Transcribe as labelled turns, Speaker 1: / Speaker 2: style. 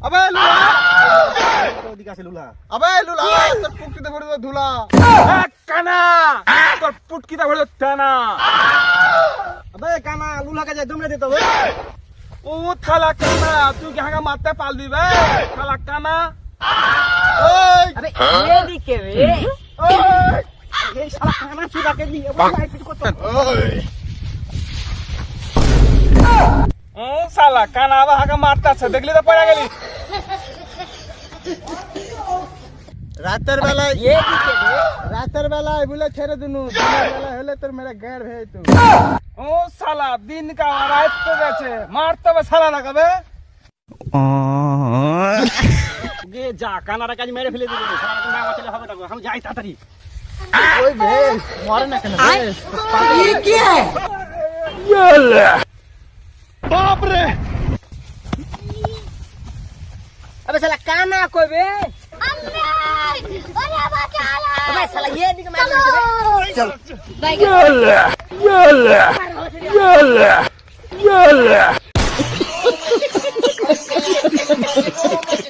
Speaker 1: अबे लूला तो दिखा से लूला अबे लूला তোর পুটকিতে ভরে দাও ধুলা কানা তোর পুটকিতে ভরে দাও টানা अबे काना लूला का जाय दमले दे तो ओ थाला काना तू यहाँ का मारते पाल दी बे थाला काना ओए
Speaker 2: अबे ये दिखे रे
Speaker 1: ओए ये साला काना चुरा के लिए वो लाइट को तो ओए ओ साला काना बा हाका मारता छ देखली तो पड़ा गेली रातर बेला
Speaker 2: ये दिखे रे
Speaker 1: रातर बेला बोले छेरे दुनु दिनेर बेला हले তোর मेरा गैर है तू ओ साला दिन का रात तो गেছে मारते बे साला লাগাবে গে যা কানারা কাজ মেরে ফেলে দিবি সারা দিন নাম চলে হবে না আমি যাই তাড়াতাড়ি ওই বে মারে না কেন
Speaker 2: ये क्या है
Speaker 1: ইয়ালা बाप रे
Speaker 2: अबे साला काना कोई बे अबे साला ये दिखे मार चल
Speaker 1: याला याला याला याला